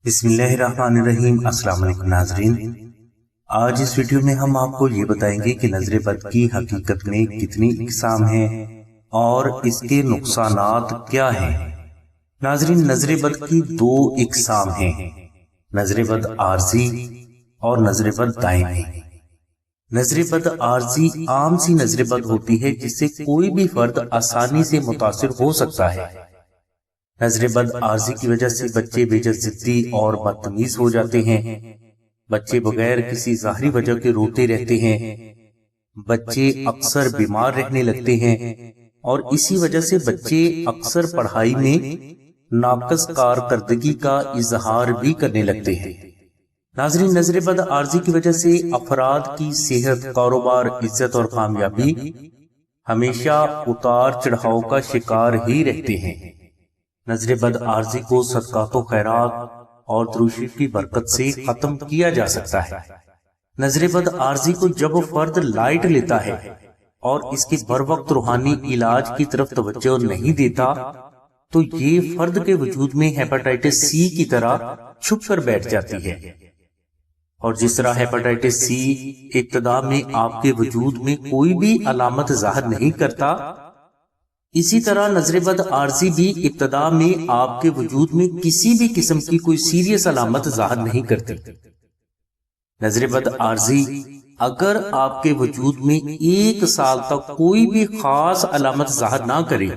بسم اللہ الرحمن الرحیم۔ السلام علیکم ناظرین، آج اس ویڈیو میں ہم آپ کو یہ بتائیں گے کہ نظر بد کی حقیقت میں کتنی اقسام ہیں اور اس کے نقصانات کیا ہیں۔ ناظرین، نظر بد کی دو اقسام ہیں، نظر بد عارضی اور نظر بد دائمی۔ نظر بد عارضی عام سی نظر بد ہوتی ہے جس سے کوئی بھی فرد آسانی سے متاثر ہو سکتا ہے۔ نظر بد عارضی کی وجہ سے بچے بے جا ضدی اور بدتمیز ہو جاتے ہیں۔ بچے بغیر کسی ظاہری وجہ کے روتے رہتے ہیں۔ بچے اکثر بیمار رہنے لگتے ہیں اور اسی وجہ سے بچے اکثر پڑھائی میں ناقص کارکردگی کا اظہار بھی کرنے لگتے ہیں۔ ناظرین، نظر بد عارضی کی وجہ سے افراد کی صحت، کاروبار، عزت اور کامیابی ہمیشہ اتار چڑھاؤ کا شکار ہی رہتے ہیں۔ نظر بد عارضی کو صدقات و خیرات اور درود شریف کی برکت سے ختم کیا جا سکتا ہے۔ نظر بد عارضی کو جب فرد لائٹ لیتا ہے اور اس کے بر وقت روحانی علاج کی طرف توجہ نہیں دیتا تو یہ فرد کے وجود میں ہیپاٹائٹس سی کی طرح چھپ کر بیٹھ جاتی ہے، اور جس طرح ہیپاٹائٹس سی ابتدا میں آپ کے وجود میں کوئی بھی علامت ظاہر نہیں کرتا، اسی طرح نظر بد عارضی بھی ابتدا میں آپ کے وجود میں کسی بھی قسم کی کوئی سیریس علامت ظاہر نہیں کرتی۔ نظر بد عارضی اگر آپ کے وجود میں 1 سال تک کوئی بھی خاص علامت ظاہر نہ کرے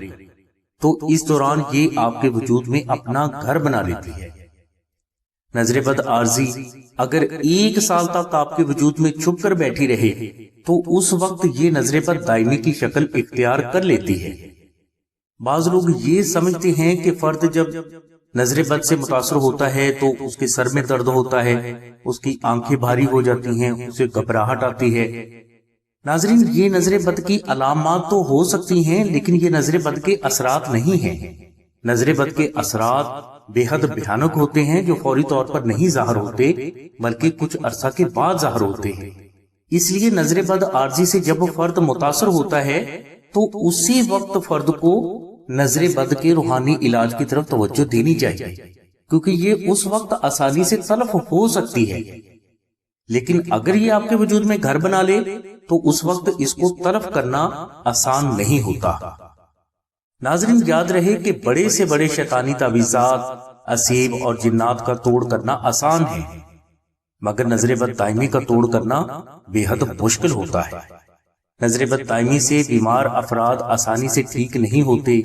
تو اس دوران یہ آپ کے وجود میں اپنا گھر بنا لیتی ہے۔ نظر بد عارضی اگر 1 سال تک آپ کے وجود میں چھپ کر بیٹھی رہے تو اس وقت یہ نظر بد دائمی کی شکل اختیار کر لیتی ہے۔ بعض لوگ یہ سمجھتے ہیں کہ فرد جب نظر بد سے متاثر ہوتا ہے تو اس کے سر میں درد ہوتا ہے، اس کی آنکھیں بھاری ہو جاتی ہیں، اسے گھبراہٹ آتی ہے۔ ناظرین، یہ نظر بد کی علامات تو ہو سکتی ہیں لیکن یہ نظر بد کے اثرات نہیں ہیں۔ نظر بد کے اثرات بے حد بھیانک ہوتے ہیں جو فوری طور پر نہیں ظاہر ہوتے بلکہ کچھ عرصہ کے بعد ظاہر ہوتے ہیں۔ اس لیے نظر بد عارضی سے جب فرد متاثر ہوتا ہے تو اسی وقت فرد کو نظر بد کے روحانی علاج کی طرف توجہ دینی چاہیے، کیونکہ یہ اس وقت آسانی سے تلف ہو سکتی ہے، لیکن اگر یہ آپ کے وجود میں گھر بنا لے تو اس وقت اس کو تلف کرنا آسان نہیں ہوتا۔ ناظرین، یاد رہے کہ بڑے سے بڑے شیطانی تعویذات، اسیب اور جنات کا توڑ کرنا آسان ہے، مگر نظر بد دائمی کا توڑ کرنا بے حد مشکل ہوتا ہے۔ نظر بد دائمی سے بیمار افراد آسانی سے ٹھیک نہیں ہوتے۔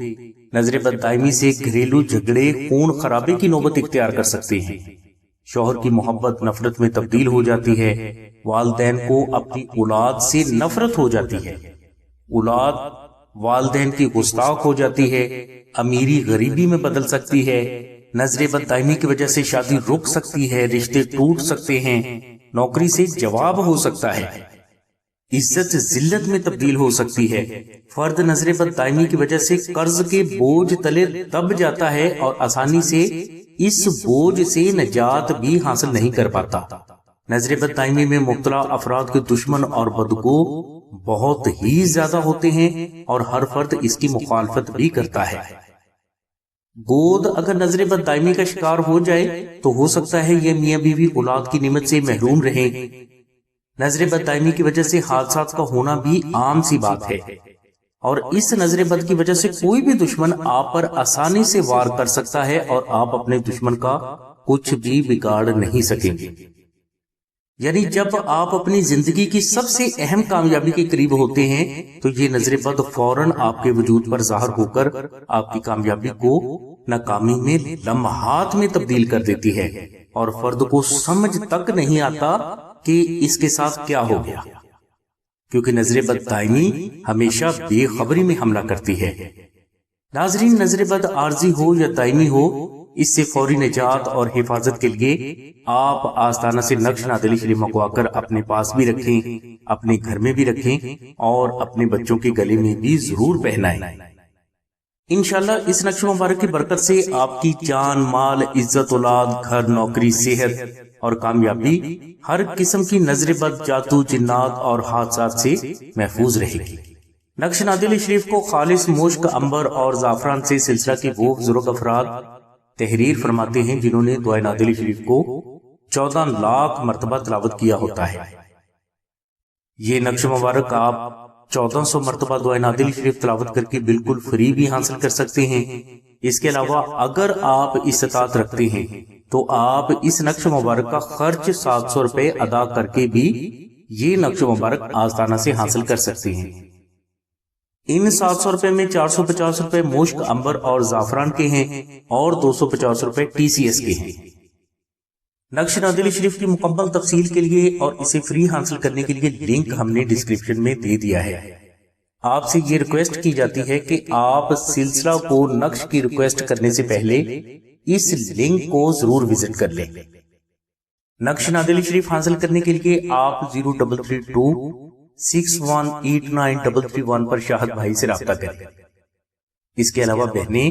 نظر بد دائمی سے گھریلو جھگڑے خون خرابے کی نوبت اختیار کر سکتے ہیں۔ شوہر کی محبت نفرت میں تبدیل ہو جاتی ہے۔ والدین کو اپنی اولاد سے نفرت ہو جاتی ہے۔ اولاد والدین کی گستاخ ہو جاتی ہے۔ امیری غریبی میں بدل سکتی ہے۔ نظر بد دائمی کی وجہ سے شادی رک سکتی ہے، رشتے ٹوٹ سکتے ہیں، نوکری سے جواب ہو سکتا ہے، عزت ذلت میں تبدیل ہو سکتی ہے۔ فرد نظر بد دائمی کی وجہ سے قرض کے بوجھ تلے دب جاتا ہے اور آسانی سے اس بوجھ سے نجات بھی حاصل نہیں کر پاتا۔ نظر بد دائمی میں مبتلا افراد کے دشمن اور بدگو بہت ہی زیادہ ہوتے ہیں اور ہر فرد اس کی مخالفت بھی کرتا ہے۔ گود اگر نظر بد دائمی کا شکار ہو جائے تو ہو سکتا ہے یہ میاں بیوی اولاد کی نعمت سے محروم رہیں۔ نظر بد دائمی کی وجہ سے حادثات کا ہونا بھی عام سی بات ہے، اور اس نظر بد کی وجہ سے کوئی بھی دشمن آپ پر آسانی سے وار کر سکتا ہے اور آپ اپنے دشمن کا کچھ بھی بگاڑ نہیں سکیں گے۔ یعنی جب آپ اپنی زندگی کی سب سے اہم کامیابی کے قریب ہوتے ہیں تو یہ نظر بد فوراً آپ کے وجود پر ظاہر ہو کر آپ کی کامیابی کو ناکامی میں لمحات میں تبدیل کر دیتی ہے، اور فرد کو سمجھ تک نہیں آتا کہ اس کے ساتھ کیا ہو گیا، کیونکہ نظر بد دائمی ہمیشہ بے خبری میں حملہ کرتی ہے۔ ناظرین، نظر بد عارضی ہو یا دائمی ہو، اس سے فوری نجات اور حفاظت کے لیے آپ آستانہ سے نقش نادلی شریف منگوا کر اپنے پاس بھی رکھیں، اپنے گھر میں بھی رکھیں اور اپنے بچوں کے گلے میں بھی ضرور پہنائیں۔ انشاءاللہ اس نقش مبارک کی برکت سے آپ کی جان، مال، عزت، اولاد، گھر، نوکری، صحت اور کامیابی ہر قسم کی نظر بد، جادو، جنات اور حادثات سے محفوظ رہے گی۔ نقش نادل شریف کو خالص مشک، عنبر اور زعفران سے سلسلہ کے وہ بزرگ افراد تحریر فرماتے ہیں جنہوں نے دعائے نادل شریف کو 14 لاکھ مرتبہ تلاوت کیا ہوتا ہے۔ یہ نقش مبارک آپ 1400 مرتبہ دعائے نادل شریف تلاوت کر کے بالکل فری بھی حاصل کر سکتے ہیں۔ اس کے علاوہ اگر آپ استطاعت رکھتے ہیں تو آپ اس نقش مبارک کا خرچ 700 روپے ادا کر کے بھی یہ نقش مبارک آستانہ سے حاصل کر سکتے ہیں۔ ان 700 روپے میں 450 روپے مشک، عنبر اور زعفران کے ہیں اور 250 روپے TCS کے ہیں۔ نقش نادل شریف کی مکمل تفصیل کے لیے اور اسے فری حاصل کرنے کے لیے لنک ہم نے ڈسکرپشن میں دے دیا ہے۔ آپ سے یہ ریکویسٹ کی جاتی ہے کہ آپ سلسلہ کو نقش کی ریکویسٹ کرنے سے پہلے اس لنک کو ضرور وزٹ کر لیں۔ نقش نادل شریف حاصل کرنے کے لیے آپ 0332618933 پر شاہد بھائی سے رابطہ کریں۔ اس کے علاوہ بہنیں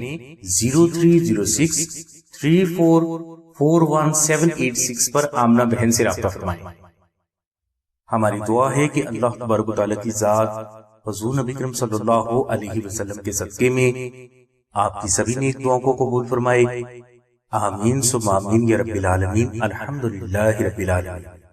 030634418786 پر آمنہ بہن سے رابطہ فرمائیں۔ ہماری دعا ہے کہ اللہ تبارک و تعالیٰ کی ذات حضور نبی کریم صلی اللہ علیہ وسلم کے صدقے میں آپ کی سبھی نیک دعاؤں کو قبول فرمائے۔ آمین ثم آمین یا رب العالمین۔ الحمدللہ رب العالمین۔